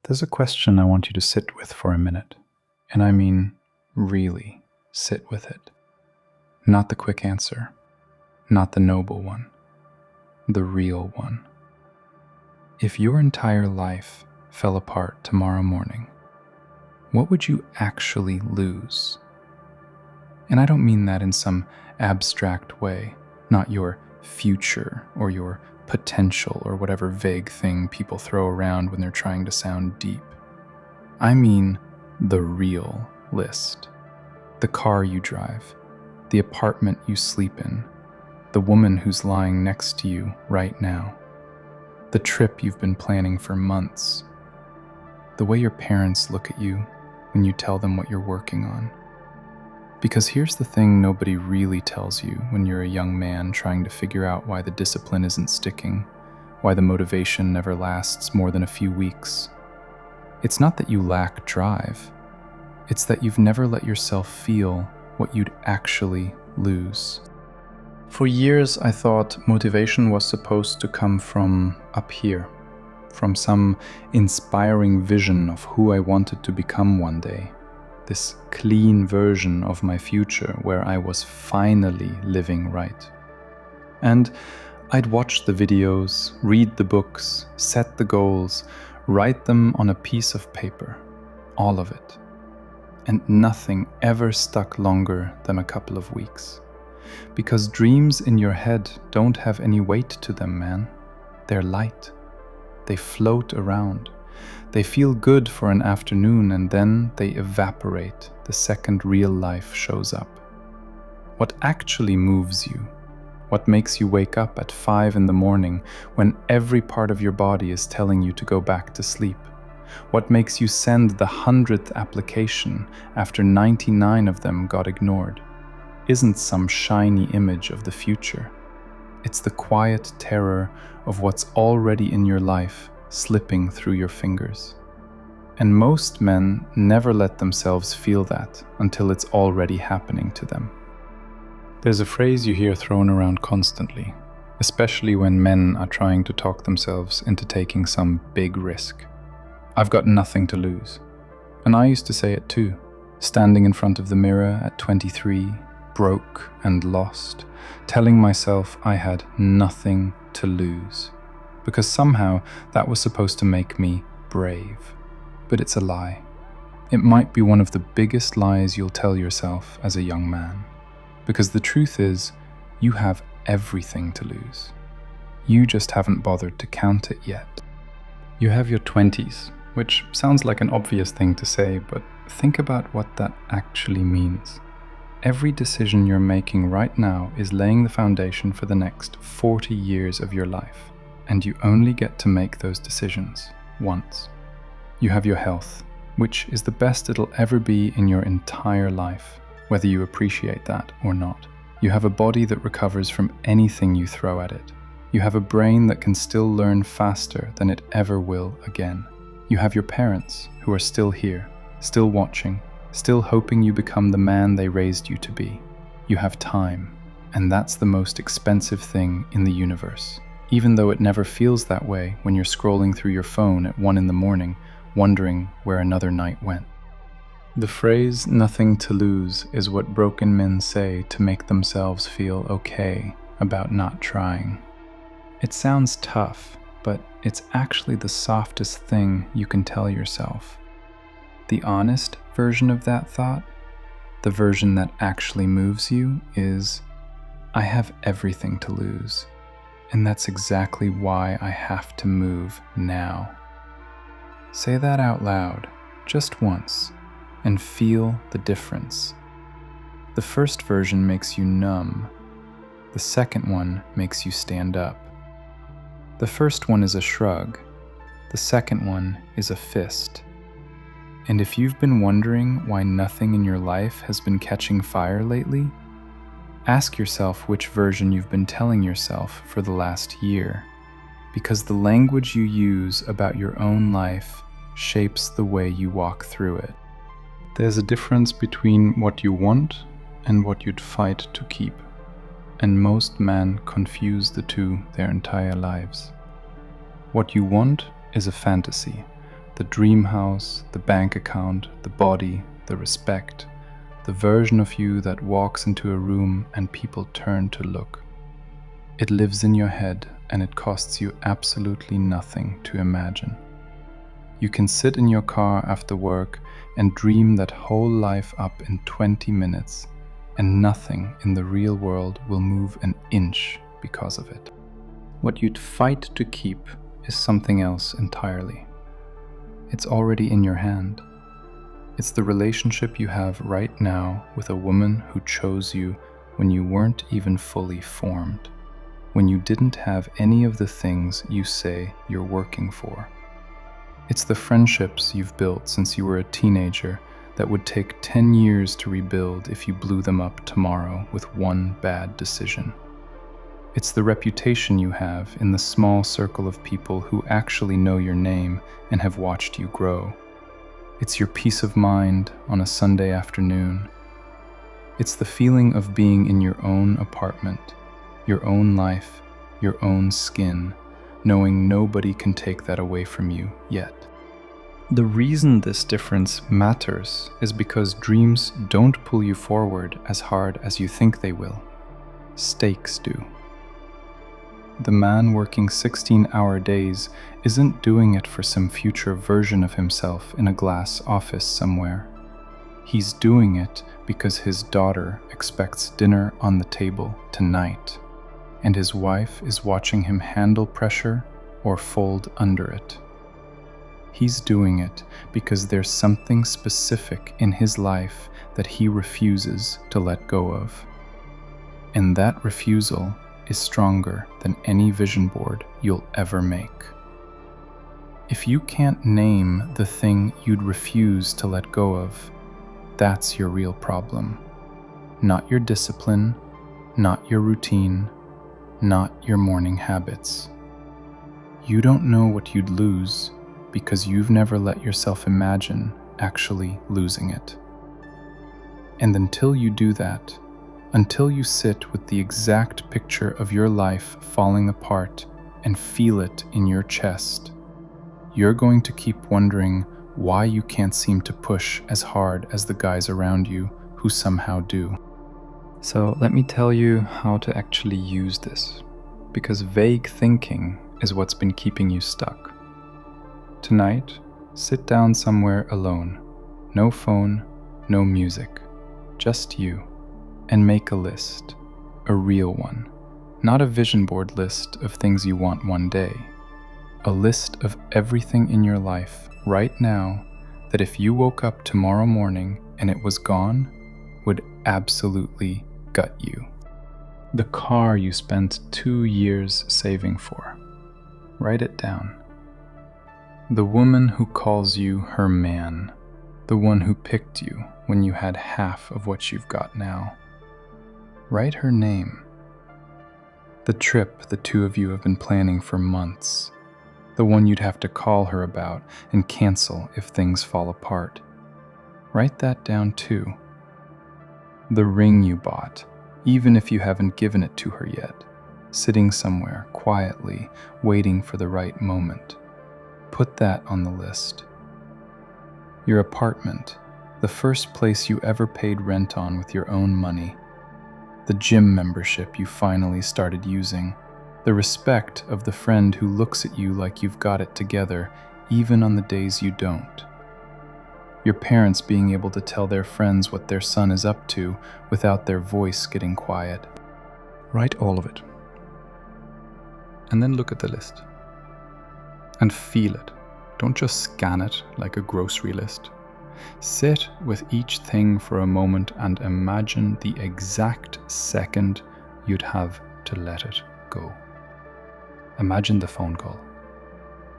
There's a question I want you to sit with for a minute. And I mean, really sit with it. Not the quick answer, not the noble one, the real one. If your entire life fell apart tomorrow morning, what would you actually lose? And I don't mean that in some abstract way, not your future or your potential or whatever vague thing people throw around when they're trying to sound deep. I mean the real list. The car you drive, the apartment you sleep in, the woman who's lying next to you right now, the trip you've been planning for months, the way your parents look at you when you tell them what you're working on. Because here's the thing nobody really tells you when you're a young man trying to figure out why the discipline isn't sticking, why the motivation never lasts more than a few weeks. It's not that you lack drive. It's that you've never let yourself feel what you'd actually lose. For years, I thought motivation was supposed to come from up here, from some inspiring vision of who I wanted to become one day. This clean version of my future where I was finally living right. And I'd watch the videos, read the books, set the goals, write them on a piece of paper, all of it. And nothing ever stuck longer than a couple of weeks. Because dreams in your head don't have any weight to them, man. They're light. They float around. They feel good for an afternoon and then they evaporate the second real life shows up. What actually moves you? What makes you wake up at 5 a.m. when every part of your body is telling you to go back to sleep? What makes you send the 100th application after 99 of them got ignored? Isn't some shiny image of the future. It's the quiet terror of what's already in your life slipping through your fingers. And most men never let themselves feel that until it's already happening to them. There's a phrase you hear thrown around constantly, especially when men are trying to talk themselves into taking some big risk. I've got nothing to lose. And I used to say it too, standing in front of the mirror at 23, broke and lost, telling myself I had nothing to lose. Because somehow that was supposed to make me brave. But it's a lie. It might be one of the biggest lies you'll tell yourself as a young man. Because the truth is, you have everything to lose. You just haven't bothered to count it yet. You have your 20s, which sounds like an obvious thing to say, but think about what that actually means. Every decision you're making right now is laying the foundation for the next 40 years of your life. And you only get to make those decisions once. You have your health, which is the best it'll ever be in your entire life, whether you appreciate that or not. You have a body that recovers from anything you throw at it. You have a brain that can still learn faster than it ever will again. You have your parents who are still here, still watching, still hoping you become the man they raised you to be. You have time, and that's the most expensive thing in the universe. Even though it never feels that way when you're scrolling through your phone at 1 a.m, wondering where another night went. The phrase "nothing to lose" is what broken men say to make themselves feel okay about not trying. It sounds tough, but it's actually the softest thing you can tell yourself. The honest version of that thought, the version that actually moves you, is, I have everything to lose. And that's exactly why I have to move now. Say that out loud, just once, and feel the difference. The first version makes you numb. The second one makes you stand up. The first one is a shrug. The second one is a fist. And if you've been wondering why nothing in your life has been catching fire lately, ask yourself which version you've been telling yourself for the last year, because the language you use about your own life shapes the way you walk through it. There's a difference between what you want and what you'd fight to keep, and most men confuse the two their entire lives. What you want is a fantasy, The dream house, the bank account, the body, the respect, the version of you that walks into a room and people turn to look. It lives in your head and it costs you absolutely nothing to imagine. You can sit in your car after work and dream that whole life up in 20 minutes, and nothing in the real world will move an inch because of it. What you'd fight to keep is something else entirely. It's already in your hand. It's the relationship you have right now with a woman who chose you when you weren't even fully formed, when you didn't have any of the things you say you're working for. It's the friendships you've built since you were a teenager that would take 10 years to rebuild if you blew them up tomorrow with one bad decision. It's the reputation you have in the small circle of people who actually know your name and have watched you grow. It's your peace of mind on a Sunday afternoon. It's the feeling of being in your own apartment, your own life, your own skin, knowing nobody can take that away from you yet. The reason this difference matters is because dreams don't pull you forward as hard as you think they will. Stakes do. The man working 16-hour days isn't doing it for some future version of himself in a glass office somewhere. He's doing it because his daughter expects dinner on the table tonight, and his wife is watching him handle pressure or fold under it. He's doing it because there's something specific in his life that he refuses to let go of. And that refusal is stronger than any vision board you'll ever make. If you can't name the thing you'd refuse to let go of, that's your real problem. Not your discipline, not your routine, not your morning habits. You don't know what you'd lose because you've never let yourself imagine actually losing it. And until you do that, until you sit with the exact picture of your life falling apart and feel it in your chest, you're going to keep wondering why you can't seem to push as hard as the guys around you who somehow do. So let me tell you how to actually use this, because vague thinking is what's been keeping you stuck. Tonight, sit down somewhere alone. No phone, no music, just you. And make a list, a real one. Not a vision board list of things you want one day. A list of everything in your life right now that if you woke up tomorrow morning and it was gone, would absolutely gut you. The car you spent 2 years saving for. Write it down. The woman who calls you her man. The one who picked you when you had half of what you've got now. Write her name. The trip the two of you have been planning for months. The one you'd have to call her about and cancel if things fall apart. Write that down too. The ring you bought, even if you haven't given it to her yet, sitting somewhere quietly, waiting for the right moment. Put that on the list. Your apartment, the first place you ever paid rent on with your own money. The gym membership you finally started using. The respect of the friend who looks at you like you've got it together, even on the days you don't. Your parents being able to tell their friends what their son is up to without their voice getting quiet. Write all of it. And then look at the list. And feel it. Don't just scan it like a grocery list. Sit with each thing for a moment and imagine the exact second you'd have to let it go. Imagine the phone call.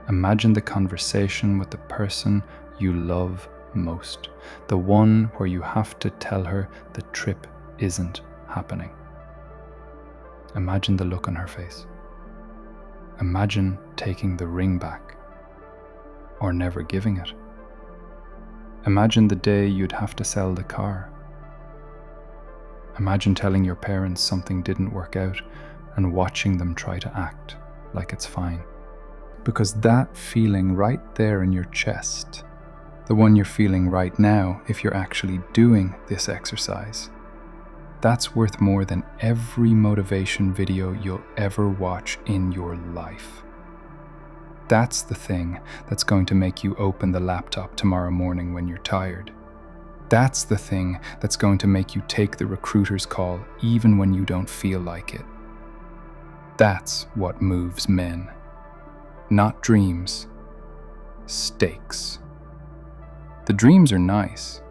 Imagine the conversation with the person you love most, the one where you have to tell her the trip isn't happening. Imagine the look on her face. Imagine taking the ring back, or never giving it. Imagine the day you'd have to sell the car. Imagine telling your parents something didn't work out and watching them try to act like it's fine. Because that feeling right there in your chest, the one you're feeling right now if you're actually doing this exercise, that's worth more than every motivation video you'll ever watch in your life. That's the thing that's going to make you open the laptop tomorrow morning when you're tired. That's the thing that's going to make you take the recruiter's call even when you don't feel like it. That's what moves men. Not dreams, stakes. The dreams are nice.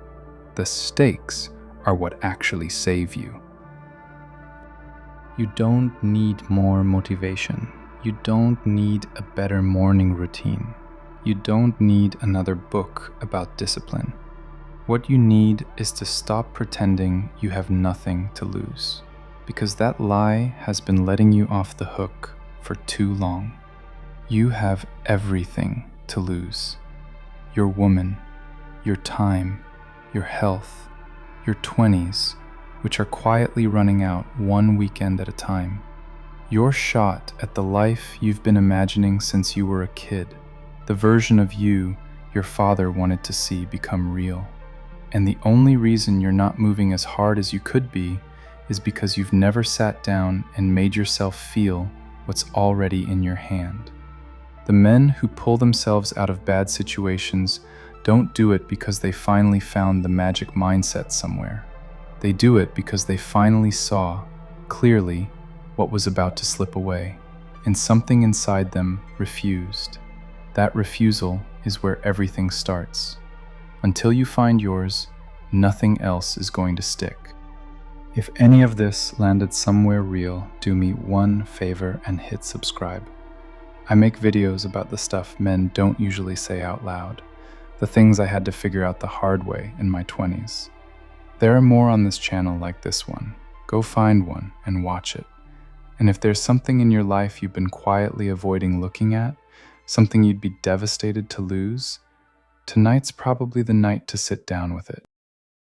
The stakes are what actually save you. You don't need more motivation. You don't need a better morning routine. You don't need another book about discipline. What you need is to stop pretending you have nothing to lose, because that lie has been letting you off the hook for too long. You have everything to lose. Your woman, your time, your health, your 20s, which are quietly running out one weekend at a time. Your shot at the life you've been imagining since you were a kid, the version of you your father wanted to see become real. And the only reason you're not moving as hard as you could be is because you've never sat down and made yourself feel what's already in your hand. The men who pull themselves out of bad situations don't do it because they finally found the magic mindset somewhere. They do it because they finally saw, clearly, what was about to slip away, and something inside them refused. That refusal is where everything starts. Until you find yours, nothing else is going to stick. If any of this landed somewhere real, do me one favor and hit subscribe. I make videos about the stuff men don't usually say out loud, the things I had to figure out the hard way in my 20s. There are more on this channel like this one. Go find one and watch it. And if there's something in your life you've been quietly avoiding looking at, something you'd be devastated to lose, tonight's probably the night to sit down with it.